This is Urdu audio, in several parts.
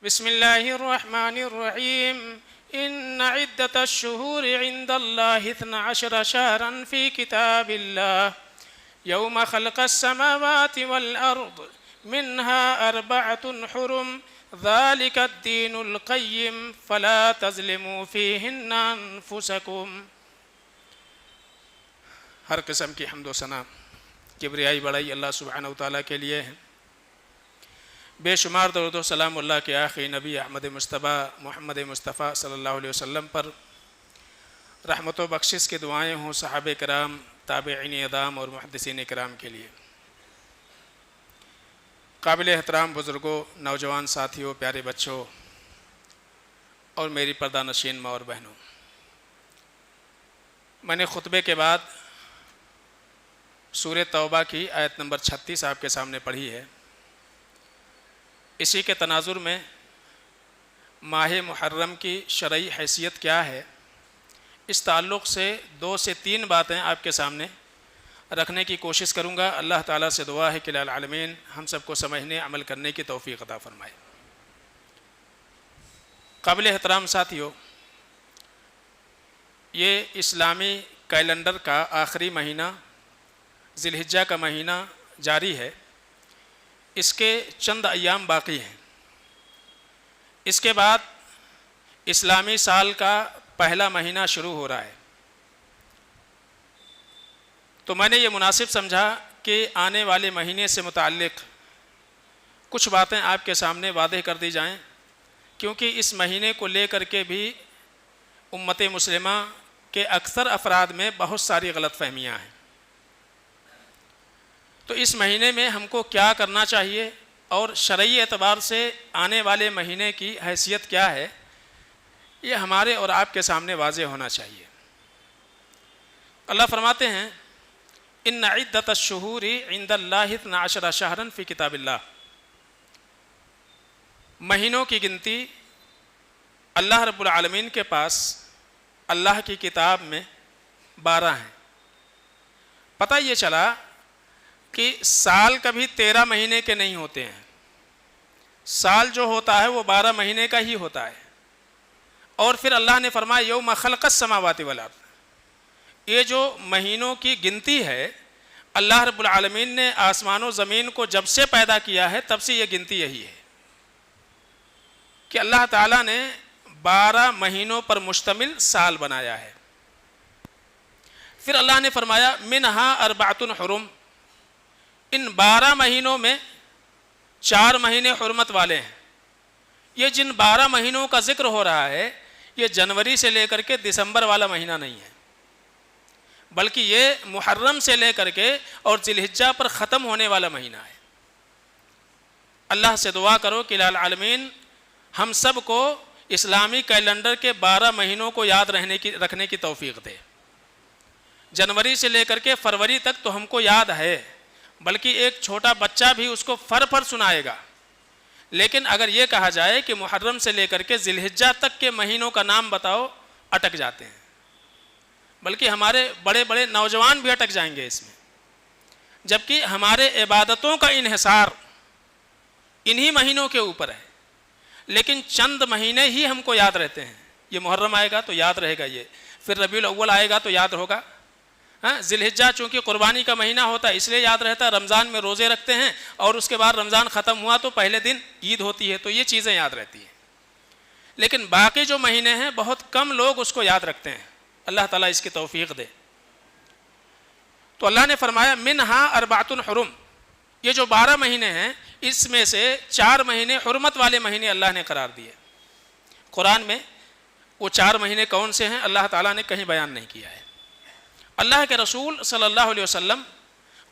بسم الله الرحمن الرحيم إن عدة الشهور عند الله 12 شهرا في كتاب الله يوم خلق السماوات والأرض منها 4 حرم ذلك الدين القيم فلا تظلموا فيهن أنفسكم۔ ہر قسم کی حمد و ثنا کبریائی بڑائی اللہ سبحانہ و تعالیٰ کے لیے ہے۔ بے شمار درود و سلام اللہ کے آخری نبی احمد مصطفیٰ محمد مصطفیٰ صلی اللہ علیہ وسلم پر، رحمت و بخشش کی دعائیں ہوں صحابہ کرام، تابعین اعظام اور محدثین کرام کے لیے۔ قابل احترام بزرگوں، نوجوان ساتھیوں، پیارے بچوں اور میری پردہ نشین ماں اور بہنوں، میں نے خطبے کے بعد سورہ توبہ کی آیت نمبر 36 آپ کے سامنے پڑھی ہے۔ اسی کے تناظر میں ماہ محرم کی شرعی حیثیت کیا ہے، اس تعلق سے 2 سے 3 باتیں آپ کے سامنے رکھنے کی کوشش کروں گا۔ اللہ تعالیٰ سے دعا ہے کہ الہ العالمین ہم سب کو سمجھنے عمل کرنے کی توفیق عطا فرمائے۔ قابل احترام ساتھیوں، یہ اسلامی کیلنڈر کا آخری مہینہ ذی الحجہ کا مہینہ جاری ہے، اس کے چند ایام باقی ہیں۔ اس کے بعد اسلامی سال کا پہلا مہینہ شروع ہو رہا ہے، تو میں نے یہ مناسب سمجھا کہ آنے والے مہینے سے متعلق کچھ باتیں آپ کے سامنے واضح کر دی جائیں، کیونکہ اس مہینے کو لے کر کے بھی امت مسلمہ کے اکثر افراد میں بہت ساری غلط فہمیاں ہیں۔ تو اس مہینے میں ہم کو کیا کرنا چاہیے اور شرعی اعتبار سے آنے والے مہینے کی حیثیت کیا ہے، یہ ہمارے اور آپ کے سامنے واضح ہونا چاہیے۔ اللہ فرماتے ہیں ان عدت الشہور عند اللہ 12 شہرا فی کتاب اللہ، مہینوں کی گنتی اللہ رب العالمین کے پاس اللہ کی کتاب میں 12 ہیں۔ پتہ یہ چلا کہ سال کبھی 13 مہینے کے نہیں ہوتے ہیں، سال جو ہوتا ہے وہ 12 مہینے کا ہی ہوتا ہے۔ اور پھر اللہ نے فرمایا یوم خلق السماوات والارض، یہ جو مہینوں کی گنتی ہے اللہ رب العالمین نے آسمان و زمین کو جب سے پیدا کیا ہے تب سے یہ گنتی یہی ہے کہ اللہ تعالیٰ نے 12 مہینوں پر مشتمل سال بنایا ہے۔ پھر اللہ نے فرمایا منہا 4 حرم، ان 12 مہینوں میں 4 مہینے حرمت والے ہیں۔ یہ جن 12 مہینوں کا ذکر ہو رہا ہے یہ جنوری سے لے کر کے دسمبر والا مہینہ نہیں ہے، بلکہ یہ محرم سے لے کر کے اور ذی الحجہ پر ختم ہونے والا مہینہ ہے۔ اللہ سے دعا کرو کہ الہ العالمین ہم سب کو اسلامی کیلنڈر کے 12 مہینوں کو یاد رکھنے کی توفیق دے۔ جنوری سے لے کر کے فروری تک تو ہم کو یاد ہے، بلکہ ایک چھوٹا بچہ بھی اس کو فر سنائے گا، لیکن اگر یہ کہا جائے کہ محرم سے لے کر کے ذی الحجہ تک کے مہینوں کا نام بتاؤ، اٹک جاتے ہیں، بلکہ ہمارے بڑے بڑے نوجوان بھی اٹک جائیں گے اس میں، جبکہ ہمارے عبادتوں کا انحصار انہی مہینوں کے اوپر ہے، لیکن چند مہینے ہی ہم کو یاد رہتے ہیں۔ یہ محرم آئے گا تو یاد رہے گا، یہ پھر ربیع الاول آئے گا تو یاد ہوگا، ذی الحجہ چونکہ قربانی کا مہینہ ہوتا ہے اس لیے یاد رہتا ہے، رمضان میں روزے رکھتے ہیں اور اس کے بعد رمضان ختم ہوا تو پہلے دن عید ہوتی ہے، تو یہ چیزیں یاد رہتی ہیں۔ لیکن باقی جو مہینے ہیں بہت کم لوگ اس کو یاد رکھتے ہیں، اللہ تعالیٰ اس کی توفیق دے۔ تو اللہ نے فرمایا منہا 4 حرم، یہ جو 12 مہینے ہیں اس میں سے 4 مہینے حرمت والے مہینے اللہ نے قرار دیے۔ قرآن میں وہ 4 مہینے کون سے ہیں اللہ تعالیٰ نے کہیں بیان نہیں کیا ہے۔ اللہ کے رسول صلی اللہ علیہ وسلم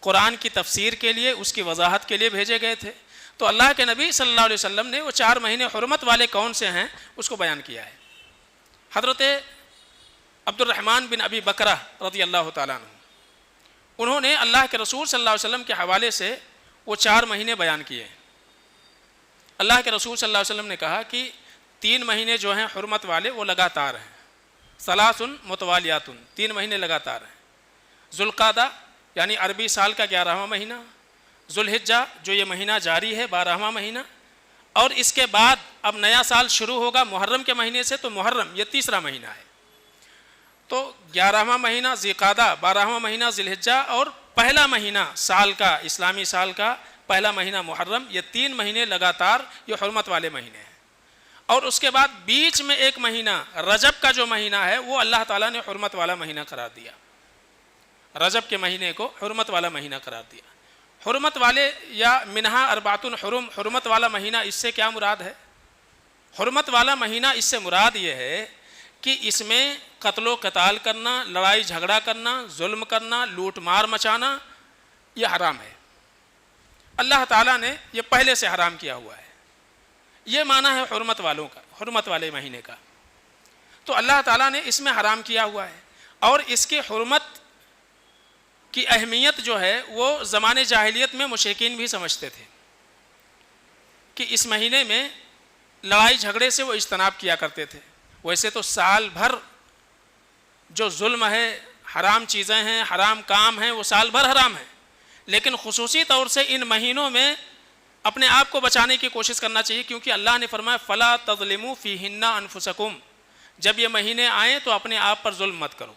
قرآن کی تفسیر کے لیے، اس کی وضاحت کے لیے بھیجے گئے تھے، تو اللہ کے نبی صلی اللہ علیہ وسلم نے وہ 4 مہینے حرمت والے کون سے ہیں اس کو بیان کیا ہے۔ حضرت عبد الرحمن بن ابی بکرہ رضی اللہ تعالیٰ عنہ، انہوں نے اللہ کے رسول صلی اللہ علیہ وسلم کے حوالے سے وہ 4 مہینے بیان کیے۔ اللہ کے رسول صلی اللہ علیہ وسلم نے کہا کہ 3 مہینے جو ہیں حرمت والے وہ لگاتار ہیں، 3 متوالیات، 3 مہینے لگاتار ہیں۔ ذوالقعدہ یعنی عربی سال کا 11واں مہینہ، ذوالحجہ جو یہ مہینہ جاری ہے 12واں مہینہ، اور اس کے بعد اب نیا سال شروع ہوگا محرم کے مہینے سے، تو محرم یہ تیسرا مہینہ ہے، تو 11واں مہینہ ذی القعدہ، 12واں مہینہ ذی الحجہ، اور پہلا مہینہ سال کا، اسلامی سال کا پہلا مہینہ محرم، یہ 3 مہینے لگاتار یہ حرمت والے مہینے ہیں۔ اور اس کے بعد بیچ میں ایک مہینہ رجب کا جو مہینہ ہے وہ اللہ تعالیٰ نے حرمت والا مہینہ قرار دیا، رجب کے مہینے کو حرمت والا مہینہ قرار دیا۔ حرمت والے یا منہا اربعۃ حرم، حرمت والا مہینہ، اس سے کیا مراد ہے؟ حرمت والا مہینہ اس سے مراد یہ ہے کہ اس میں قتل و قتال کرنا، لڑائی جھگڑا کرنا، ظلم کرنا، لوٹ مار مچانا یہ حرام ہے، اللہ تعالیٰ نے یہ پہلے سے حرام کیا ہوا ہے۔ یہ معنی ہے حرمت والوں کا، حرمت والے مہینے کا، تو اللہ تعالیٰ نے اس میں حرام کیا ہوا ہے۔ اور اس کی حرمت کی اہمیت جو ہے وہ زمانے جاہلیت میں مشرکین بھی سمجھتے تھے کہ اس مہینے میں لڑائی جھگڑے سے وہ اجتناب کیا کرتے تھے۔ ویسے تو سال بھر جو ظلم ہے، حرام چیزیں ہیں، حرام کام ہیں، وہ سال بھر حرام ہیں، لیکن خصوصی طور سے ان مہینوں میں اپنے آپ کو بچانے کی کوشش کرنا چاہیے، کیونکہ اللہ نے فرمایا فَلَا تَظْلِمُوا فِيهِنَّ أَنفُسَكُمْ، جب یہ مہینے آئیں تو اپنے آپ پر ظلم مت کرو۔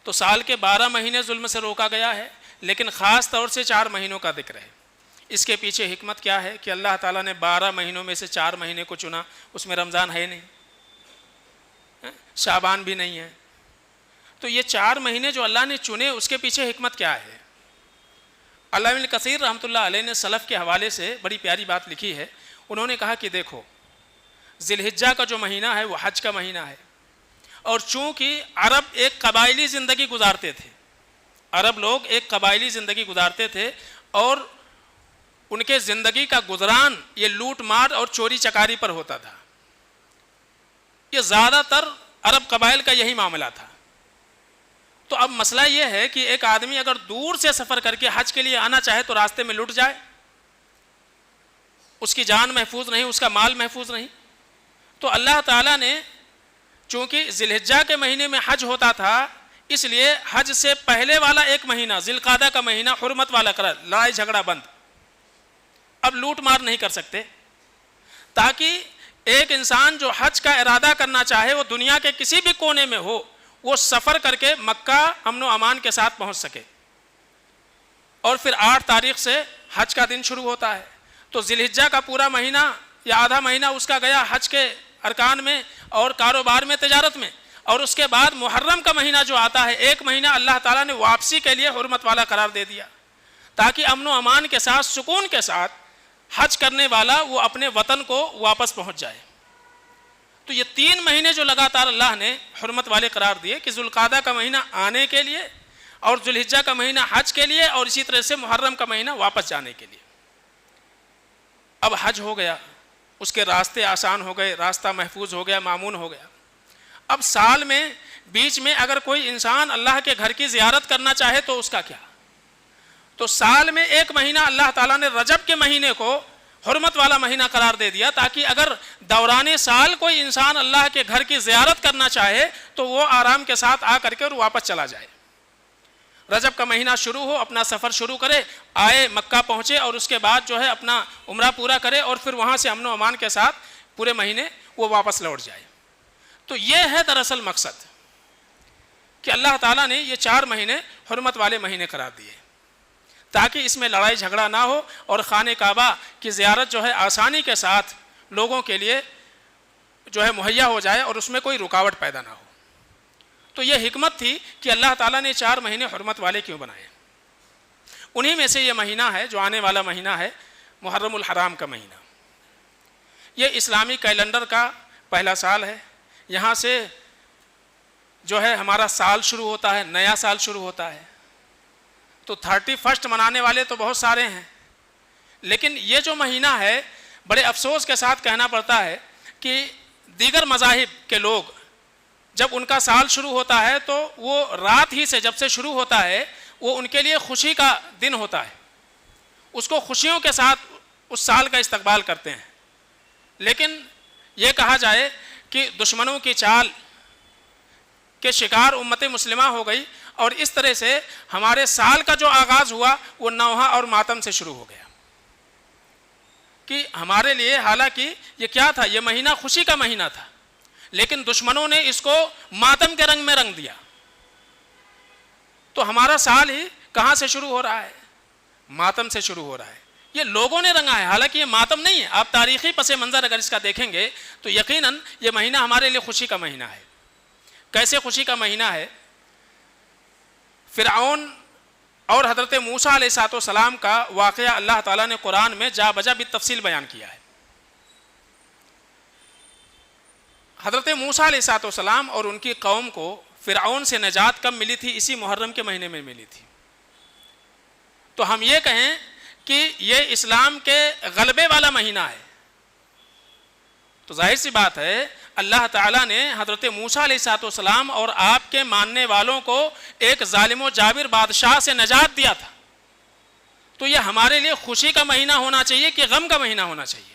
تو سال کے 12 مہینے ظلم سے روکا گیا ہے، لیکن خاص طور سے 4 مہینوں کا ذکر ہے۔ اس کے پیچھے حکمت کیا ہے کہ اللہ تعالیٰ نے 12 مہینوں میں سے 4 مہینے کو چنا، اس میں رمضان ہے نہیں، شعبان بھی نہیں ہے، تو یہ 4 مہینے جو اللہ نے چنے اس کے پیچھے حکمت کیا ہے؟ علامہ ابن کثیر رحمۃ اللہ علیہ نے سلف کے حوالے سے بڑی پیاری بات لکھی ہے۔ انہوں نے کہا کہ دیکھو، ذی الحجہ کا جو مہینہ ہے وہ حج کا مہینہ ہے، اور چونکہ عرب ایک قبائلی زندگی گزارتے تھے، عرب لوگ ایک قبائلی زندگی گزارتے تھے، اور ان کے زندگی کا گزران یہ لوٹ مار اور چوری چکاری پر ہوتا تھا، یہ زیادہ تر عرب قبائل کا یہی معاملہ تھا۔ تو اب مسئلہ یہ ہے کہ ایک آدمی اگر دور سے سفر کر کے حج کے لیے آنا چاہے تو راستے میں لٹ جائے، اس کی جان محفوظ نہیں، اس کا مال محفوظ نہیں، تو اللہ تعالیٰ نے چونکہ ذی الحجہ کے مہینے میں حج ہوتا تھا، اس لیے حج سے پہلے والا ایک مہینہ ذی القعدہ کا مہینہ حرمت والا قرار، لڑائی جھگڑا بند، اب لوٹ مار نہیں کر سکتے، تاکہ ایک انسان جو حج کا ارادہ کرنا چاہے وہ دنیا کے کسی بھی کونے میں ہو، وہ سفر کر کے مکہ امن و امان کے ساتھ پہنچ سکے۔ اور پھر 8 تاریخ سے حج کا دن شروع ہوتا ہے، تو ذی الحجہ کا پورا مہینہ یا آدھا مہینہ اس کا گیا حج کے ارکان میں اور کاروبار میں، تجارت میں، اور اس کے بعد محرم کا مہینہ جو آتا ہے، ایک مہینہ اللہ تعالیٰ نے واپسی کے لیے حرمت والا قرار دے دیا، تاکہ امن و امان کے ساتھ، سکون کے ساتھ حج کرنے والا وہ اپنے وطن کو واپس پہنچ جائے۔ تو یہ 3 مہینے جو لگاتار اللہ نے حرمت والے قرار دیے کہ ذو القعدہ کا مہینہ آنے کے لیے، اور ذو الحجہ کا مہینہ حج کے لیے، اور اسی طرح سے محرم کا مہینہ واپس جانے کے لیے۔ اب حج ہو گیا، اس کے راستے آسان ہو گئے، راستہ محفوظ ہو گیا، مامون ہو گیا۔ اب سال میں بیچ میں اگر کوئی انسان اللہ کے گھر کی زیارت کرنا چاہے تو اس کا کیا؟ تو سال میں ایک مہینہ اللہ تعالیٰ نے رجب کے مہینے کو حرمت والا مہینہ قرار دے دیا، تاکہ اگر دوران سال کوئی انسان اللہ کے گھر کی زیارت کرنا چاہے تو وہ آرام کے ساتھ آ کر کے اور واپس چلا جائے۔ رجب کا مہینہ شروع ہو، اپنا سفر شروع کرے، آئے مکہ پہنچے، اور اس کے بعد جو ہے اپنا عمرہ پورا کرے، اور پھر وہاں سے امن و امان کے ساتھ پورے مہینے وہ واپس لوٹ جائے۔ تو یہ ہے دراصل مقصد کہ اللہ تعالیٰ نے یہ 4 مہینے حرمت والے مہینے قرار دیے، تاکہ اس میں لڑائی جھگڑا نہ ہو، اور خانہ کعبہ کی زیارت جو ہے آسانی کے ساتھ لوگوں کے لیے جو ہے مہیا ہو جائے، اور اس میں کوئی رکاوٹ پیدا نہ ہو۔ تو یہ حکمت تھی کہ اللہ تعالیٰ نے 4 مہینے حرمت والے کیوں بنائے۔ انہی میں سے یہ مہینہ ہے جو آنے والا مہینہ ہے، محرم الحرام کا مہینہ۔ یہ اسلامی کیلنڈر کا پہلا سال ہے، یہاں سے جو ہے ہمارا سال شروع ہوتا ہے، نیا سال شروع ہوتا ہے۔ تو 31 منانے والے تو بہت سارے ہیں، لیکن یہ جو مہینہ ہے بڑے افسوس کے ساتھ کہنا پڑتا ہے کہ دیگر مذاہب کے لوگ جب ان کا سال شروع ہوتا ہے تو وہ رات ہی سے جب سے شروع ہوتا ہے وہ ان کے لیے خوشی کا دن ہوتا ہے، اس کو خوشیوں کے ساتھ اس سال کا استقبال کرتے ہیں۔ لیکن یہ کہا جائے کہ دشمنوں کی چال کے شکار امت مسلمہ ہو گئی، اور اس طرح سے ہمارے سال کا جو آغاز ہوا وہ نوحہ اور ماتم سے شروع ہو گیا۔ کہ ہمارے لیے، حالانکہ یہ کیا تھا، یہ مہینہ خوشی کا مہینہ تھا، لیکن دشمنوں نے اس کو ماتم کے رنگ میں رنگ دیا. تو ہمارا سال ہی کہاں سے شروع ہو رہا ہے؟ ماتم سے شروع ہو رہا ہے. یہ لوگوں نے رنگا ہے، حالانکہ یہ ماتم نہیں ہے. آپ تاریخی پس منظر اگر اس کا دیکھیں گے تو یقیناً یہ مہینہ ہمارے لیے خوشی کا مہینہ ہے. کیسے خوشی کا مہینہ ہے؟ فرعون اور حضرت موسیٰ علیہ السلام کا واقعہ اللہ تعالیٰ نے قرآن میں جا بجا بالتفصیل بیان کیا ہے. حضرت موسیٰ علیہ السلام اور ان کی قوم کو فرعون سے نجات کب ملی تھی؟ اسی محرم کے مہینے میں ملی تھی. تو ہم یہ کہیں کہ یہ اسلام کے غلبے والا مہینہ ہے، تو ظاہر سی بات ہے اللہ تعالیٰ نے حضرت موسیٰ علیہ السلام اور آپ کے ماننے والوں کو ایک ظالم و جابر بادشاہ سے نجات دیا تھا. تو یہ ہمارے لیے خوشی کا مہینہ ہونا چاہیے کہ غم کا مہینہ ہونا چاہیے؟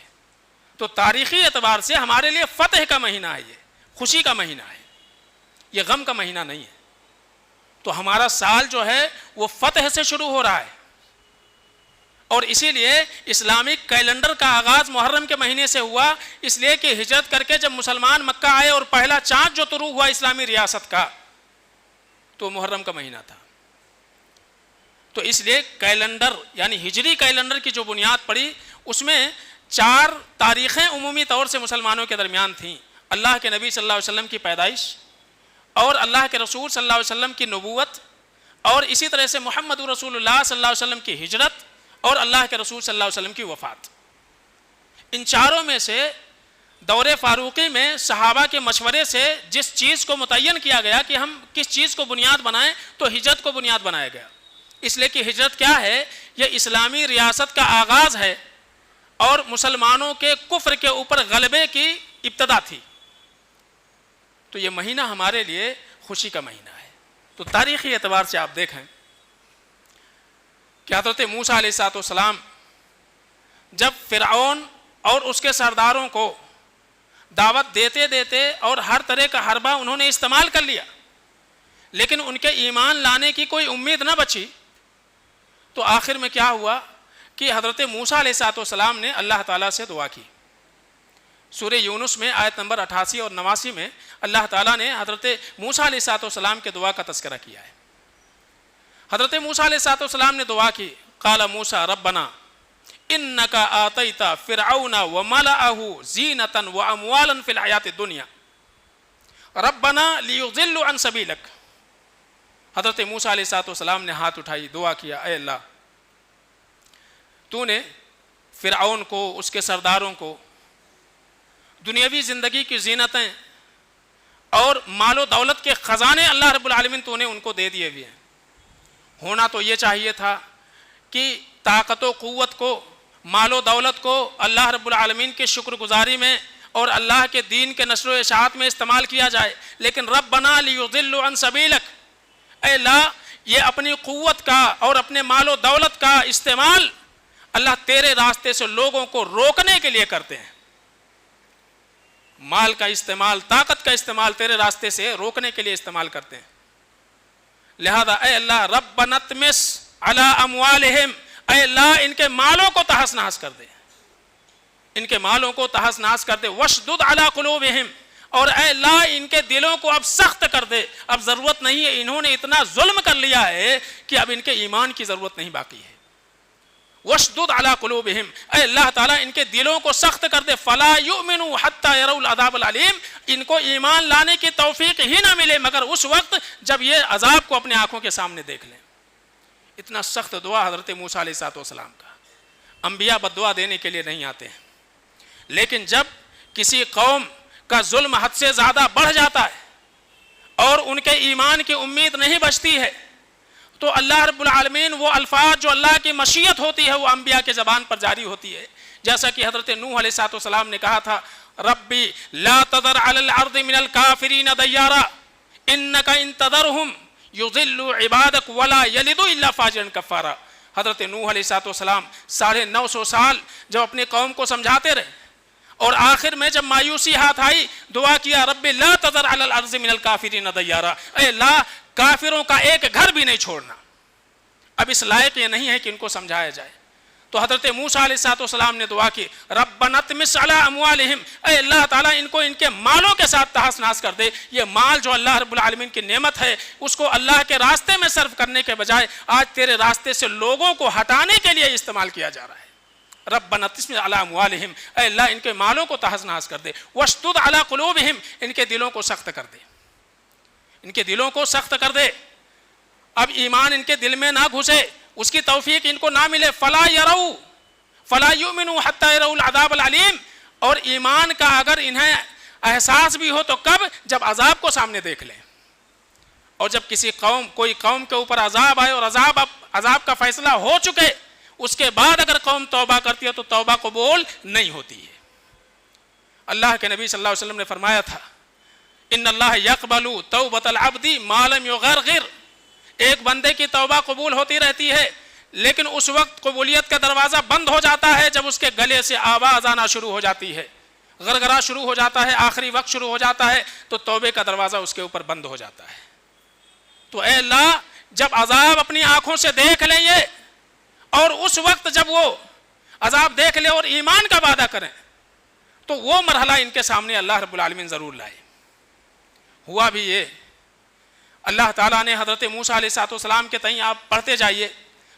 تو تاریخی اعتبار سے ہمارے لیے فتح کا مہینہ ہے، یہ خوشی کا مہینہ ہے، یہ غم کا مہینہ نہیں ہے. تو ہمارا سال جو ہے وہ فتح سے شروع ہو رہا ہے، اور اسی لیے اسلامک کیلنڈر کا آغاز محرم کے مہینے سے ہوا، اس لیے کہ ہجرت کر کے جب مسلمان مکہ آئے اور پہلا چاند جو طلوع ہوا اسلامی ریاست کا تو محرم کا مہینہ تھا. تو اس لیے کیلنڈر یعنی ہجری کیلنڈر کی جو بنیاد پڑی اس میں 4 تاریخیں عمومی طور سے مسلمانوں کے درمیان تھیں: اللہ کے نبی صلی اللہ علیہ وسلم کی پیدائش، اور اللہ کے رسول صلی اللہ علیہ وسلم کی نبوت، اور اسی طرح سے محمد رسول اللہ صلی اللہ علیہ وسلم کی ہجرت، اور اللہ کے رسول صلی اللہ علیہ وسلم کی وفات. ان چاروں میں سے دور فاروقی میں صحابہ کے مشورے سے جس چیز کو متعین کیا گیا کہ ہم کس چیز کو بنیاد بنائیں تو ہجرت کو بنیاد بنایا گیا، اس لیے کہ ہجرت کیا ہے؟ یہ اسلامی ریاست کا آغاز ہے اور مسلمانوں کے کفر کے اوپر غلبے کی ابتدا تھی. تو یہ مہینہ ہمارے لیے خوشی کا مہینہ ہے. تو تاریخی اعتبار سے آپ دیکھیں کہ حضرت موسیٰ علیہ السلام جب فرعون اور اس کے سرداروں کو دعوت دیتے دیتے اور ہر طرح کا حربہ انہوں نے استعمال کر لیا، لیکن ان کے ایمان لانے کی کوئی امید نہ بچی، تو آخر میں کیا ہوا کہ حضرت موسیٰ علیہ السلام نے اللہ تعالیٰ سے دعا کی. سورہ یونس میں آیت نمبر 88 اور 89 میں اللہ تعالیٰ نے حضرت موسیٰ علیہ السلام کے دعا کا تذکرہ کیا ہے. حضرت موسیٰ علیہ السلام نے دعا کی، قال موسیٰ ربنا انک آتیت فرعون وملأہ زینۃ واموالا فی الحیاۃ الدنیا ربنا لیضلوا عن سبیلک. حضرت موسیٰ علیہ السلام نے ہاتھ اٹھائی، دعا کیا، اے اللہ تو نے فرعون کو، اس کے سرداروں کو دنیاوی زندگی کی زینتیں اور مال و دولت کے خزانے اللہ رب العالمین تو نے ان کو دے دیے ہوئے ہیں. ہونا تو یہ چاہیے تھا کہ طاقت و قوت کو، مال و دولت کو اللہ رب العالمین کے شکر گزاری میں اور اللہ کے دین کے نشر و اشاعت میں استعمال کیا جائے، لیکن ربنا لیضلوا عن سبیلک، اے اللہ یہ اپنی قوت کا اور اپنے مال و دولت کا استعمال اللہ تیرے راستے سے لوگوں کو روکنے کے لیے کرتے ہیں. مال کا استعمال، طاقت کا استعمال تیرے راستے سے روکنے کے لیے استعمال کرتے ہیں. لہذا اے اللہ ربنا اطمس علی اموالہم، اے اللہ ان کے مالوں کو تہس نہس کر دے، ان کے مالوں کو تہس نہس کر دے. واشدد علی قلوبہم، اور اے اللہ ان کے دلوں کو اب سخت کر دے. اب ضرورت نہیں ہے، انہوں نے اتنا ظلم کر لیا ہے کہ اب ان کے ایمان کی ضرورت نہیں باقی ہے. واشدد علی قلوبہم، اے اللہ تعالیٰ ان کے دلوں کو سخت کر دے. فلا یؤمنوا حتی یروا العذاب العلیم، ان کو ایمان لانے کی توفیق ہی نہ ملے مگر اس وقت جب یہ عذاب کو اپنے آنکھوں کے سامنے دیکھ لیں. اتنا سخت دعا حضرت موسیٰ علیہ السلام کا. انبیاء بد دعا دینے کے لیے نہیں آتے ہیں، لیکن جب کسی قوم کا ظلم حد سے زیادہ بڑھ جاتا ہے اور ان کے ایمان کی امید نہیں بچتی ہے تو اللہ رب العالمین وہ الفاظ جو اللہ کی مشیت ہوتی ہے وہ انبیاء کے زبان پر جاری ہوتی ہے. جیسا کہ حضرت نوح علیہ السلام نے کہا تھا، ربی لا تذر علی الارض من الکافرین دیارا انک ان تذرہم یضلوا عبادک ولا یلدوا الا فاجرا کفارا. حضرت نوح علیہ السلام 950 سال جب اپنی قوم کو سمجھاتے رہے اور آخر میں جب مایوسی ہاتھ آئی دعا کیا، رب لا تذر علی الارض من الکافرین دیارا، اے اللہ کافروں کا ایک گھر بھی نہیں چھوڑنا. اب اس لائق یہ نہیں ہے کہ ان کو سمجھایا جائے. تو حضرت موسیٰ علیہ السلام نے دعا کی ربنا اطمس علی اموالہم، اے اللہ تعالیٰ ان کو ان کے مالوں کے ساتھ تہس نہس کر دے. یہ مال جو اللہ رب العالمین کی نعمت ہے اس کو اللہ کے راستے میں صرف کرنے کے بجائے آج تیرے راستے سے لوگوں کو ہٹانے کے لیے استعمال کیا جا رہا ہے. ربنا اطمس علی اموالہم، اے اللہ ان کے مالوں کو تہس نہس کر دے. واشدد علی قلوبہم، ان کے دلوں کو سخت کر دے، ان کے دلوں کو سخت کر دے. اب ایمان ان کے دل میں نہ گھسے، اس کی توفیق ان کو نہ ملے. فلا یؤمنوا حتی یروا العذاب العلیم. اور ایمان کا اگر انہیں احساس بھی ہو تو کب؟ جب عذاب کو سامنے دیکھ لیں. اور جب کوئی قوم کے اوپر عذاب آئے اور عذاب کا فیصلہ ہو چکے، اس کے بعد اگر قوم توبہ کرتی ہے تو توبہ قبول نہیں ہوتی ہے. اللہ کے نبی صلی اللہ علیہ وسلم نے فرمایا تھا ان اللہ یقبل توبۃ العبد ما لم یغرغر. ایک بندے کی توبہ قبول ہوتی رہتی ہے لیکن اس وقت قبولیت کا دروازہ بند ہو جاتا ہے جب اس کے گلے سے آواز آنا شروع ہو جاتی ہے، غرغرہ شروع ہو جاتا ہے، آخری وقت شروع ہو جاتا ہے، تو توبے کا دروازہ اس کے اوپر بند ہو جاتا ہے. تو اے اللہ جب عذاب اپنی آنکھوں سے دیکھ لیں یہ، اور اس وقت جب وہ عذاب دیکھ لے اور ایمان کا وعدہ کریں، تو وہ مرحلہ ان کے سامنے اللہ رب العالمین ضرور لائے. ہوا بھی یہ، اللہ تعالیٰ نے حضرت موسیٰ علیہ السلام کے تئیں آپ پڑھتے جائیے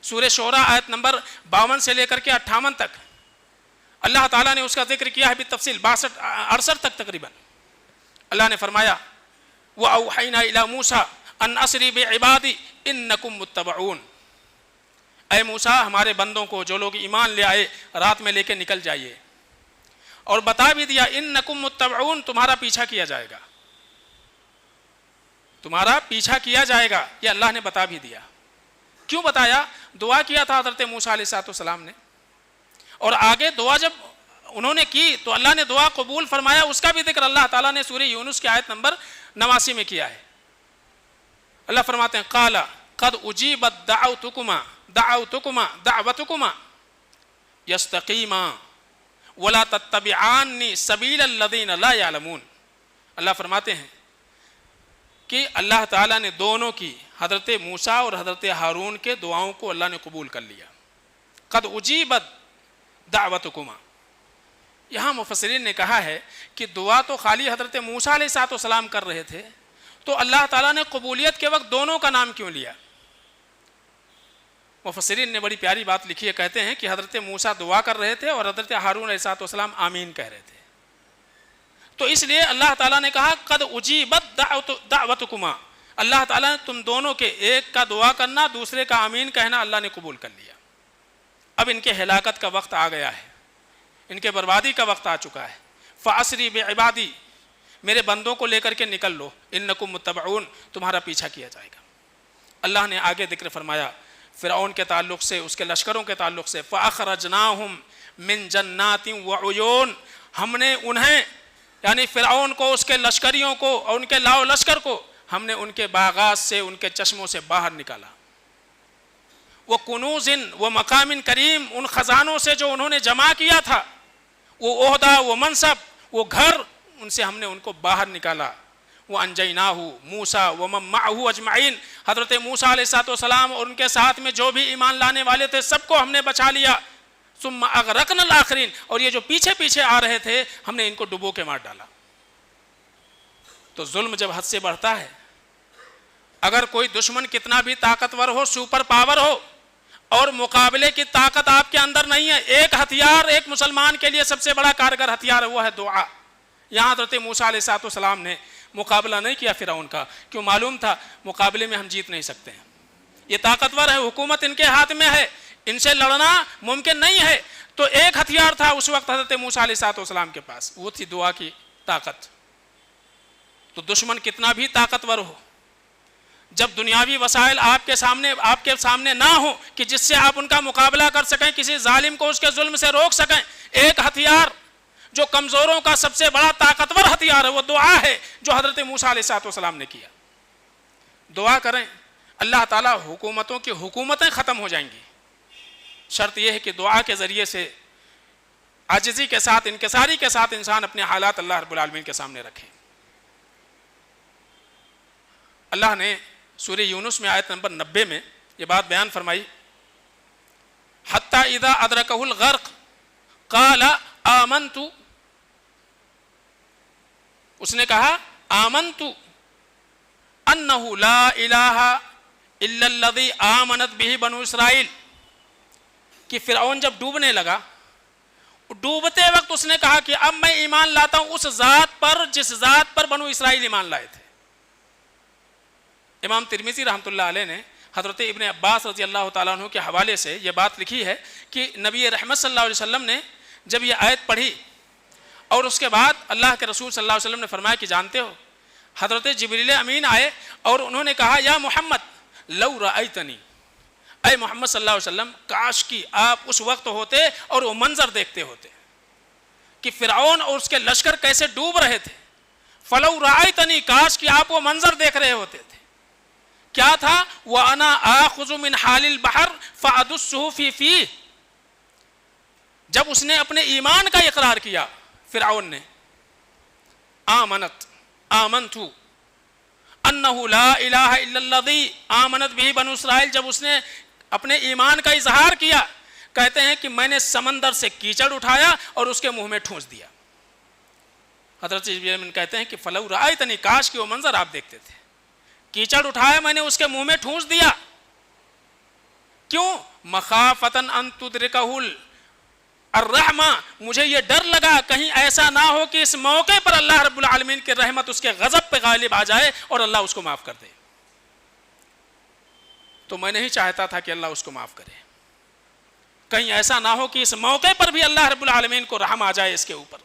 سورہ شعراء آیت نمبر 52 سے لے کر کے 58 تک اللہ تعالیٰ نے اس کا ذکر کیا ہے بالتفصیل 62-68 تک تقریباً. اللہ نے فرمایا وَأَوْحَيْنَا إِلَى مُوسَىٰ أَنْ أَسْرِ بِعِبَادِي إِنَّكُمْ مُتَّبَعُونَ. اے موسیٰ ہمارے بندوں کو جو لوگ ایمان لے آئے رات میں لے کے نکل جائیے، اور بتا بھی دیا إِنَّكُمْ مُتَّبَعُونَ، تمہارا پیچھا کیا جائے گا، تمہارا پیچھا کیا جائے گا. یہ اللہ نے بتا بھی دیا. کیوں بتایا؟ دعا کیا تھا حضرت موسیٰ علیہ السلام نے، اور آگے دعا جب انہوں نے کی تو اللہ نے دعا قبول فرمایا. اس کا بھی ذکر اللہ تعالیٰ نے سورہ یونس کی آیت نمبر 89 میں کیا ہے. اللہ فرماتے ہیں قال قد اجیبت دعوتکما یستقیما ولا تتبعانی سبیل الذین لا یعلمون. اللہ فرماتے ہیں کہ اللہ تعالیٰ نے دونوں کی، حضرت موسیٰ اور حضرت ہارون کے دعاؤں کو اللہ نے قبول کر لیا. قد اجیبت دعوتکما. یہاں مفسرین نے کہا ہے کہ دعا تو خالی حضرت موسیٰ علیہ السلام کر رہے تھے، تو اللہ تعالیٰ نے قبولیت کے وقت دونوں کا نام کیوں لیا؟ مفسرین نے بڑی پیاری بات لکھی ہے. کہتے ہیں کہ حضرت موسیٰ دعا کر رہے تھے اور حضرت ہارون علیہ السلام آمین کہہ رہے تھے، تو اس لیے اللہ تعالیٰ نے کہا قد اجیبت دعوتکما. اللہ تعالیٰ نے تم دونوں کے، ایک کا دعا کرنا دوسرے کا آمین کہنا اللہ نے قبول کر لیا. اب ان کے ہلاکت کا وقت آ گیا ہے، ان کے بربادی کا وقت آ چکا ہے. فَأَسْرِ بِعِبَادِي، میرے بندوں کو لے کر کے نکل لو، اِنَّكُمْ مُتَّبَعُونَ، تمہارا پیچھا کیا جائے گا. اللہ نے آگے ذکر فرمایا فرعون کے تعلق سے، اس کے لشکروں کے تعلق سے فَأَخْرَجْنَاهُمْ مِنْ جَنَّاتٍ وَعُيُونٍ. ہم نے انہیں، یعنی فرعون کو، اس کے لشکریوں کو اور ان کے لاؤ لشکر کو، ہم نے ان کے باغات سے، ان کے چشموں سے باہر نکالا. وَكُنُوزٍ وَمَقَامٍ كَرِيمٍ، ان خزانوں سے جو انہوں نے جمع کیا تھا، وہ عہدہ، وہ منصب، وہ گھر، ان سے ہم نے ان کو باہر نکالا. وَأَنْجَيْنَاهُ مُوسَىٰ وَمَن مَّعَهُ أَجْمَعِينَ. حضرت موسیٰ علیہ السلام اور ان کے ساتھ میں جو بھی ایمان لانے والے تھے سب کو ہم نے بچا لیا. ثُمَّ أَغْرَقْنَا الْآخِرِينَ. اور یہ جو پیچھے پیچھے آ رہے تھے ہم نے ان کو ڈبو کے مار ڈالا. تو ظلم جب حد سے بڑھتا ہے، اگر کوئی دشمن کتنا بھی طاقتور ہو، سپر پاور ہو، اور مقابلے کی طاقت آپ کے اندر نہیں ہے، ایک ہتھیار ایک مسلمان کے لیے سب سے بڑا کارگر ہتھیار ہے، وہ ہے دعا. یہاں حضرت موسیٰ علیہ السلام نے مقابلہ نہیں کیا فرعون کا، کیوں؟ معلوم تھا مقابلے میں ہم جیت نہیں سکتے ہیں، یہ طاقتور ہے، حکومت ان کے ہاتھ میں ہے، ان سے لڑنا ممکن نہیں ہے. تو ایک ہتھیار تھا اس وقت حضرت موسیٰ علیہ السلام کے پاس، وہ تھی دعا کی طاقت. تو دشمن کتنا بھی طاقتور ہو، جب دنیاوی وسائل آپ کے سامنے نہ ہو کہ جس سے آپ ان کا مقابلہ کر سکیں، کسی ظالم کو اس کے ظلم سے روک سکیں، ایک ہتھیار جو کمزوروں کا سب سے بڑا طاقتور ہتھیار ہے وہ دعا ہے، جو حضرت موسیٰ علیہ السلام نے کیا. دعا کریں، اللہ تعالیٰ حکومتوں کی حکومتیں ختم ہو جائیں گی. شرط یہ ہے کہ دعا کے ذریعے سے عاجزی کے ساتھ، انکساری کے ساتھ انسان اپنے حالات اللہ رب العالمین کے سامنے رکھے. اللہ نے سورہ یونس میں آیت نمبر 90 میں یہ بات بیان فرمائی حتی اذا ادرکہ الغرق قال آمنت، اس نے کہا آمنت انہ لا الہ الا الذی آمنت بہ بنو اسرائیل، کہ فرعون جب ڈوبنے لگا، ڈوبتے وقت اس نے کہا کہ اب میں ایمان لاتا ہوں اس ذات پر جس ذات پر بنو اسرائیل ایمان لائے تھے۔ امام ترمذی رحمۃ اللہ علیہ نے حضرت ابن عباس رضی اللہ تعالیٰ عنہ کے حوالے سے یہ بات لکھی ہے کہ نبی رحمت صلی اللہ علیہ وسلم نے جب یہ آیت پڑھی اور اس کے بعد اللہ کے رسول صلی اللہ علیہ وسلم نے فرمایا کہ جانتے ہو حضرت جبریل امین آئے اور انہوں نے کہا یا محمد لو رأیتنی، اے محمد صلی اللہ علیہ وسلم کاش کی آپ اس وقت ہوتے اور وہ منظر دیکھتے ہوتے کہ فرعون اور اس کے لشکر کیسے ڈوب رہے تھے، فلو رأیتنی، کاش کی آپ وہ منظر دیکھ رہے ہوتے تھے۔ کیا تھا؟ وَأَنَا آخُذُ مِنْ حَالِ الْبَحْرِ فَأَدُسُّهُ فِي فِيهِ، جب اس نے اپنے ایمان کا اقرار کیا فرعون نے، آمنتُ انہ لا الہ الا الذی آمنت بہ بنو اسرائیل، جب اس نے اپنے ایمان کا اظہار کیا، کہتے ہیں کہ میں نے سمندر سے کیچڑ اٹھایا اور اس کے منہ میں ٹھونس دیا۔ حضرت جبریل کہتے ہیں کہ فلو رأیتنی، کاش کہ وہ منظر آپ دیکھتے تھے، کیچڑ اٹھایا میں نے اس کے منہ میں ٹھونس دیا۔ کیوں؟ مخافتن ان تدرکہ الرحمہ، مجھے یہ ڈر لگا کہیں ایسا نہ ہو کہ اس موقع پر اللہ رب العالمین کی رحمت اس کے غضب پہ غالب آ جائے اور اللہ اس کو معاف کر دے۔ تو میں نہیں چاہتا تھا کہ اللہ اس کو معاف کرے، کہیں ایسا نہ ہو کہ اس موقع پر بھی اللہ رب العالمین کو رحم آ جائے اس کے اوپر،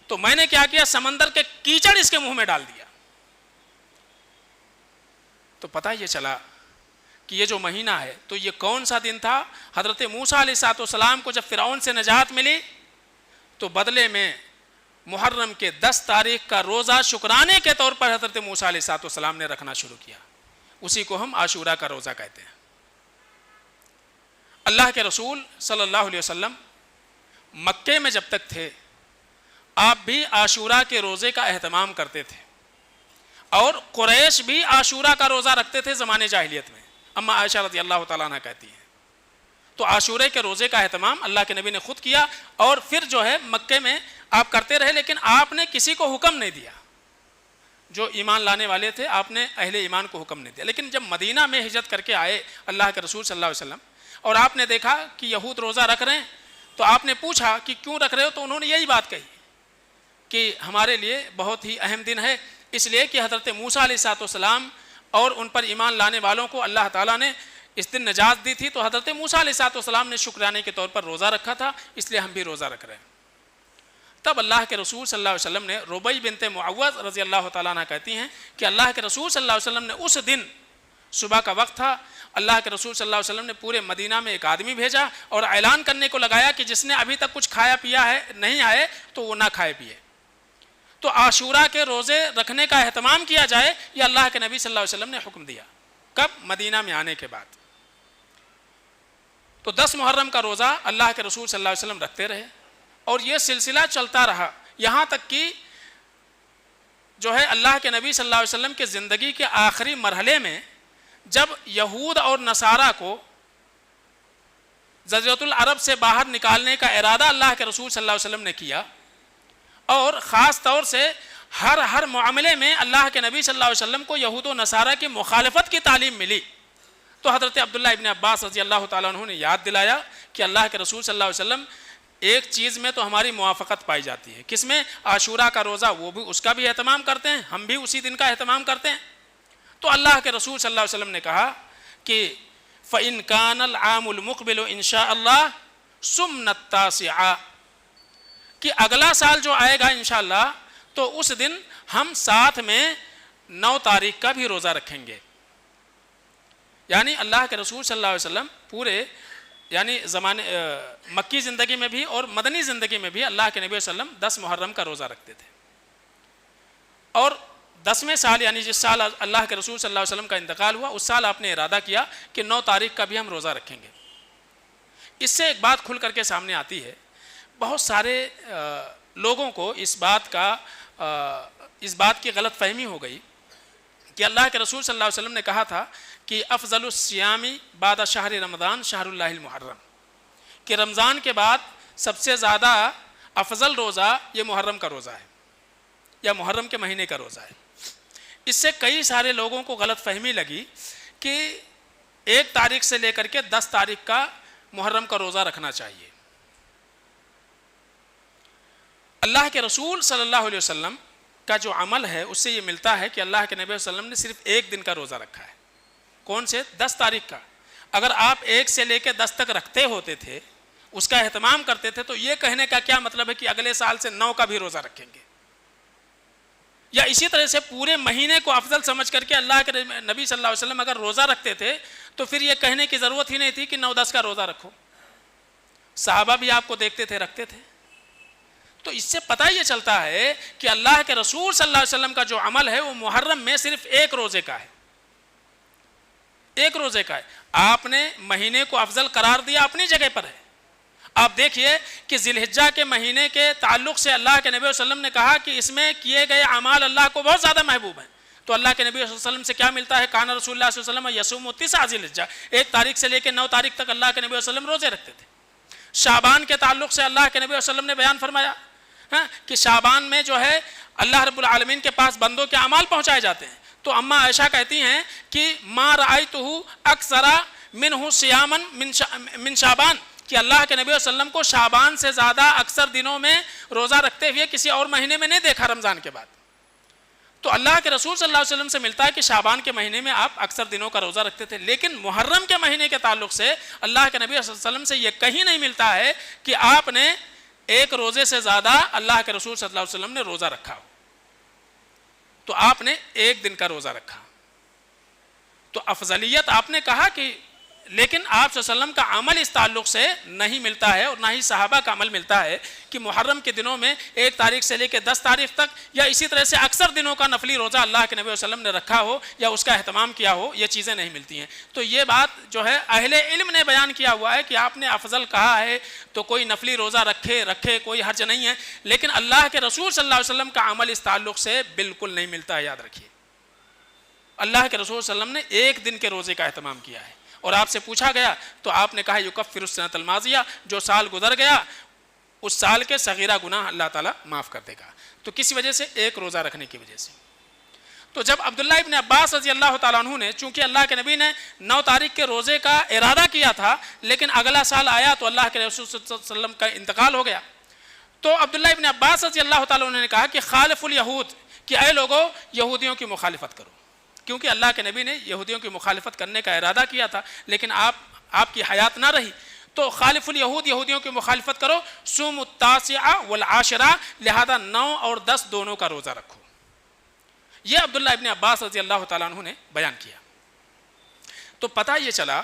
تو میں نے کیا کیا، سمندر کے کیچڑ اس کے منہ میں ڈال دیا۔ تو پتہ یہ چلا کہ یہ جو مہینہ ہے تو یہ کون سا دن تھا؟ حضرت موسیٰ علیہ السلام کو جب فرعون سے نجات ملی تو بدلے میں محرم کے 10 تاریخ کا روزہ شکرانے کے طور پر حضرت موسیٰ علیہ السلام نے رکھنا شروع کیا، اسی کو ہم عاشورہ کا روزہ کہتے ہیں۔ اللہ کے رسول صلی اللہ علیہ وسلم مکے میں جب تک تھے آپ بھی عاشورہ کے روزے کا اہتمام کرتے تھے، اور قریش بھی عاشورہ کا روزہ رکھتے تھے زمانے جاہلیت میں، اما عائشہ رضی اللہ تعالیٰ عنہ کہتی ہیں۔ تو عاشورے کے روزے کا اہتمام اللہ کے نبی نے خود کیا، اور پھر جو ہے مکے میں آپ کرتے رہے، لیکن آپ نے کسی کو حکم نہیں دیا، جو ایمان لانے والے تھے آپ نے اہل ایمان کو حکم نہیں دیا۔ لیکن جب مدینہ میں ہجرت کر کے آئے اللہ کے رسول صلی اللہ علیہ وسلم اور آپ نے دیکھا کہ یہود روزہ رکھ رہے ہیں، تو آپ نے پوچھا کہ کیوں رکھ رہے ہو؟ تو انہوں نے یہی بات کہی کہ ہمارے لیے بہت ہی اہم دن ہے، اس لیے کہ حضرت موسیٰ علیہ السلام اور ان پر ایمان لانے والوں کو اللہ تعالیٰ نے اس دن نجات دی تھی، تو حضرت موسیٰ علیہ السلام نے شکرانے کے طور پر روزہ رکھا تھا، اس لیے ہم بھی روزہ رکھ رہے ہیں۔ تب اللہ کے رسول صلی اللہ علیہ وسلم نے، ربیع بنت معوذ رضی اللہ تعالیٰ عنہ کہتی ہیں کہ اللہ کے رسول صلی اللہ علیہ وسلم نے اس دن صبح کا وقت تھا، اللہ کے رسول صلی اللہ علیہ وسلم نے پورے مدینہ میں ایک آدمی بھیجا اور اعلان کرنے کو لگایا کہ جس نے ابھی تک کچھ کھایا پیا ہے نہیں آئے تو وہ نہ کھائے پیے۔ تو عاشورہ کے روزے رکھنے کا اہتمام کیا جائے، یہ اللہ کے نبی صلی اللہ علیہ وسلم نے حکم دیا۔ کب؟ مدینہ میں آنے کے بعد۔ تو 10 محرم کا روزہ اللہ کے رسول صلی اللہ علیہ وسلم رکھتے رہے، اور یہ سلسلہ چلتا رہا یہاں تک کہ جو ہے اللہ کے نبی صلی اللہ علیہ وسلم کے زندگی کے آخری مرحلے میں جب یہود اور نصارہ کو جزیرۃ العرب سے باہر نکالنے کا ارادہ اللہ کے رسول صلی اللہ علیہ وسلم نے کیا، اور خاص طور سے ہر معاملے میں اللہ کے نبی صلی اللہ علیہ وسلم کو یہود و نصارہ کی مخالفت کی تعلیم ملی، تو حضرت عبداللہ ابن عباس رضی اللہ تعالیٰ عنہ نے یاد دلایا کہ اللہ کے رسول صلی اللہ علیہ وسلم ایک چیز میں تو ہماری موافقت پائی جاتی ہے، کس میں؟ عاشورہ کا روزہ، وہ بھی اس کا بھی اہتمام کرتے ہیں، ہم بھی اسی دن کا اہتمام کرتے ہیں۔ تو اللہ کے رسول صلی اللہ علیہ وسلم نے کہا کہ فَإِن كَانَ الْعَامُ الْمُقْبِلُ إِنْ شَاءَ اللَّهُ سُمْنَ التَّاسِعَ، کہ اگلا سال جو آئے گا انشاءاللہ تو اس دن ہم ساتھ میں 9 تاریخ کا بھی روزہ رکھیں گے۔ یعنی اللہ کے رسول صلی اللہ علیہ وسلم پورے یعنی زمانے مکی زندگی میں بھی اور مدنی زندگی میں بھی اللہ کے نبی صلی اللہ علیہ وسلم 10 محرم کا روزہ رکھتے تھے، اور 10ویں سال یعنی جس سال اللہ کے رسول صلی اللہ علیہ وسلم کا انتقال ہوا اس سال آپ نے ارادہ کیا کہ 9 تاریخ کا بھی ہم روزہ رکھیں گے۔ اس سے ایک بات کھل کر کے سامنے آتی ہے، بہت سارے لوگوں کو اس بات کی غلط فہمی ہو گئی کہ اللہ کے رسول صلی اللہ علیہ وسلم نے کہا تھا کہ افضل الصیام بعد شہر رمضان شہر اللہ المحرم، کہ رمضان کے بعد سب سے زیادہ افضل روزہ یہ محرم کا روزہ ہے یا محرم کے مہینے کا روزہ ہے۔ اس سے کئی سارے لوگوں کو غلط فہمی لگی کہ 1 تاریخ سے لے کر کے 10 تاریخ کا محرم کا روزہ رکھنا چاہیے۔ اللہ کے رسول صلی اللہ علیہ وسلم کا جو عمل ہے اس سے یہ ملتا ہے کہ اللہ کے نبی صلی اللہ علیہ وسلم نے صرف 1 دن کا روزہ رکھا ہے۔ کون سے؟ 10 تاریخ کا۔ اگر آپ 1 سے لے کے 10 تک رکھتے ہوتے تھے، اس کا اہتمام کرتے تھے، تو یہ کہنے کا کیا مطلب ہے کہ اگلے سال سے 9 کا بھی روزہ رکھیں گے؟ یا اسی طرح سے پورے مہینے کو افضل سمجھ کر کے اللہ کے نبی صلی اللہ علیہ وسلم اگر روزہ رکھتے تھے تو پھر یہ کہنے کی ضرورت ہی نہیں تھی کہ 9-10 کا روزہ رکھو۔ صحابہ بھی آپ کو دیکھتے تھے رکھتے تھے۔ تو اس سے پتہ یہ چلتا ہے کہ اللہ کے رسول صلی اللہ علیہ وسلم کا جو عمل ہے وہ محرم میں صرف 1 روزے کا ہے، 1 روزے کا ہے۔ آپ نے مہینے کو افضل قرار دیا، اپنی جگہ پر ہے۔ آپ دیکھیے کہ ذی الحجہ کے مہینے کے تعلق سے اللہ کے نبی صلی اللہ علیہ وسلم نے کہا کہ اس میں کیے گئے اعمال اللہ کو بہت زیادہ محبوب ہیں۔ تو اللہ کے نبی صلی اللہ علیہ وسلم سے کیا ملتا ہے؟ کان رسول اللہ صلی اللہ علیہ وسلم یصوم 9 ذی الحجہ، 1 تاریخ سے لے کے 9 تاریخ تک اللہ کے نبی صلی اللہ علیہ وسلم روزے رکھتے تھے۔ شعبان کے تعلق سے اللہ کے نبی صلی اللہ علیہ وسلم نے بیان فرمایا کہ شعبان میں جو ہے اللہ رب العالمین کے پاس بندوں کے اعمال پہنچائے جاتے ہیں۔ تو اماں عائشہ کہتی ہیں کہ ما رأیتہ اکثر منہ صیاما من شعبان، کہ اللہ کے نبی صلی اللہ علیہ وسلم کو شعبان سے زیادہ اکثر دنوں میں روزہ رکھتے ہوئے کسی اور مہینے میں نہیں دیکھا رمضان کے بعد۔ تو اللہ کے رسول صلی اللہ علیہ وسلم سے ملتا ہے کہ شعبان کے مہینے میں آپ اکثر دنوں کا روزہ رکھتے تھے، لیکن محرم کے مہینے کے تعلق سے اللہ کے نبی صلی اللہ علیہ وسلم سے یہ کہیں نہیں ملتا ہے کہ آپ نے 1 روزے سے زیادہ اللہ کے رسول صلی اللہ علیہ وسلم نے روزہ رکھا ہو۔ تو آپ نے 1 دن کا روزہ رکھا، تو افضلیت آپ نے کہا کہ، لیکن آپ صلی اللہ علیہ وسلم کا عمل اس تعلق سے نہیں ملتا ہے، اور نہ ہی صحابہ کا عمل ملتا ہے کہ محرم کے دنوں میں 1 تاریخ سے لے کے 10 تاریخ تک یا اسی طرح سے اکثر دنوں کا نفلی روزہ اللہ کے نبی صلی اللہ علیہ وسلم نے رکھا ہو یا اس کا اہتمام کیا ہو، یہ چیزیں نہیں ملتی ہیں۔ تو یہ بات جو ہے اہل علم نے بیان کیا ہوا ہے کہ آپ نے افضل کہا ہے تو کوئی نفلی روزہ رکھے کوئی حرج نہیں ہے، لیکن اللہ کے رسول صلی اللہ علیہ وسلم کا عمل اس تعلق سے بالکل نہیں ملتا ہے، یاد رکھیے۔ اللہ کے رسول صلی اللہ علیہ وسلم نے 1 دن کے روزے کا اہتمام کیا ہے، اور آپ سے پوچھا گیا تو آپ نے کہا یکفر السنۃ الماضیہ، جو سال گزر گیا اس سال کے صغیرہ گناہ اللہ تعالیٰ معاف کر دے گا۔ تو کس وجہ سے؟ 1 روزہ رکھنے کی وجہ سے۔ تو جب عبداللہ ابن عباس رضی اللہ تعالیٰ عنہ نے، چونکہ اللہ کے نبی نے 9 تاریخ کے روزے کا ارادہ کیا تھا لیکن اگلا سال آیا تو اللہ کے رسول صلی اللہ علیہ وسلم کا انتقال ہو گیا، تو عبداللہ ابن عباس رضی اللہ تعالیٰ عنہ نے کہا کہ خالف الیہود، کہ اے لوگو یہودیوں کی مخالفت کرو، کیونکہ اللہ کے نبی نے یہودیوں کی مخالفت کرنے کا ارادہ کیا تھا لیکن آپ کی حیات نہ رہی، تو خالف الیہود، یہودیوں کی مخالفت کرو، صوموا التاسع والعاشرہ، لہذا 9 اور 10 دونوں کا روزہ رکھو۔ یہ عبداللہ ابن عباس رضی اللہ تعالیٰ عنہ نے بیان کیا۔ تو پتہ یہ چلا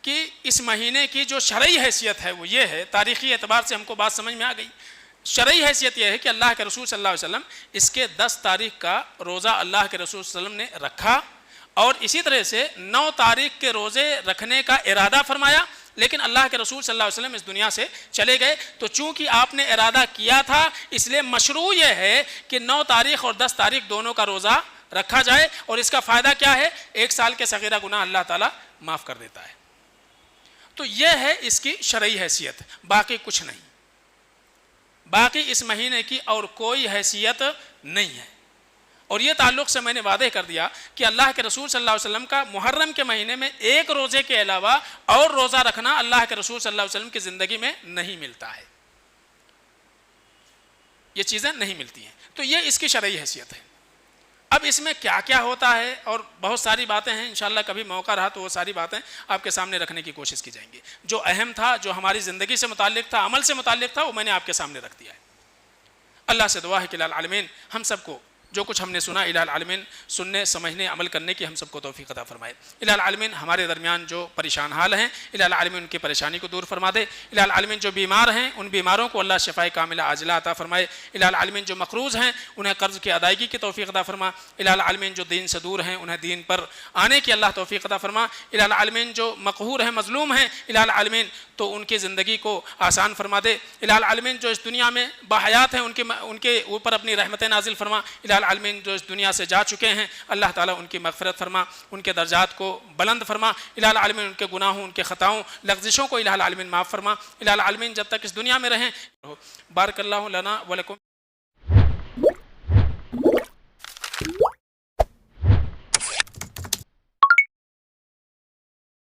کہ اس مہینے کی جو شرعی حیثیت ہے وہ یہ ہے، تاریخی اعتبار سے ہم کو بات سمجھ میں آ گئی۔ شرعی حیثیت یہ ہے کہ اللہ کے رسول صلی اللہ علیہ وسلم اس کے 10 تاریخ کا روزہ اللہ کے رسول صلی اللہ علیہ وسلم نے رکھا، اور اسی طرح سے 9 تاریخ کے روزے رکھنے کا ارادہ فرمایا، لیکن اللہ کے رسول صلی اللہ علیہ وسلم اس دنیا سے چلے گئے۔ تو چونکہ آپ نے ارادہ کیا تھا اس لیے مشروع یہ ہے کہ 9 تاریخ اور 10 تاریخ دونوں کا روزہ رکھا جائے، اور اس کا فائدہ کیا ہے؟ 1 سال کے صغیرہ گناہ اللہ تعالیٰ معاف کر دیتا ہے۔ تو یہ ہے اس کی شرعی حیثیت، باقی کچھ نہیں، باقی اس مہینے کی اور کوئی حیثیت نہیں ہے۔ اور یہ تعلق سے میں نے واضح کر دیا کہ اللہ کے رسول صلی اللہ علیہ وسلم کا محرم کے مہینے میں 1 روزے کے علاوہ اور روزہ رکھنا اللہ کے رسول صلی اللہ علیہ وسلم کی زندگی میں نہیں ملتا ہے، یہ چیزیں نہیں ملتی ہیں۔ تو یہ اس کی شرعی حیثیت ہے۔ اب اس میں کیا کیا ہوتا ہے، اور بہت ساری باتیں ہیں، انشاءاللہ کبھی موقع رہا تو وہ ساری باتیں آپ کے سامنے رکھنے کی کوشش کی جائیں گی۔ جو اہم تھا، جو ہماری زندگی سے متعلق تھا، عمل سے متعلق تھا، وہ میں نے آپ کے سامنے رکھ دیا ہے۔ اللہ سے دعا ہے کہ الہ العالمین ہم سب کو جو کچھ ہم نے سنا، الہ العالمین سننے، سمجھنے، عمل کرنے کی ہم سب کو توفیق عطا فرمائے۔ الہ العالمین ہمارے درمیان جو پریشان حال ہیں، الہ العالمین ان کی پریشانی کو دور فرما دے۔ الہ العالمین جو بیمار ہیں ان بیماروں کو اللہ شفائے کاملہ عاجلہ عطا فرمائے۔ الہ العالمین جو مقروض ہیں انہیں قرض کی ادائیگی کی توفیق عطا فرما۔ الہ العالمین جو دین سے دور ہیں انہیں دین پر آنے کی اللہ توفیق عطا فرما۔ الہ العالمین جو مقہور ہیں، مظلوم ہیں، الہ العالمین تو ان کی زندگی کو آسان فرما دے۔ الہ العالمین جو اس دنیا میں باحیات ہیں ان کے اوپر اپنی رحمتیں نازل فرما۔ الہ العالمین جو اس دنیا سے جا چکے ہیں اللہ تعالیٰ ان کی مغفرت فرما، ان کے درجات کو بلند فرما۔ الہ العالمین ان کے گناہوں، ان کے خطاؤں، لغزشوں کو الہ العالمین معاف فرما۔ الہ العالمین جب تک اس دنیا میں رہیں، بارک اللہ لنا ولکم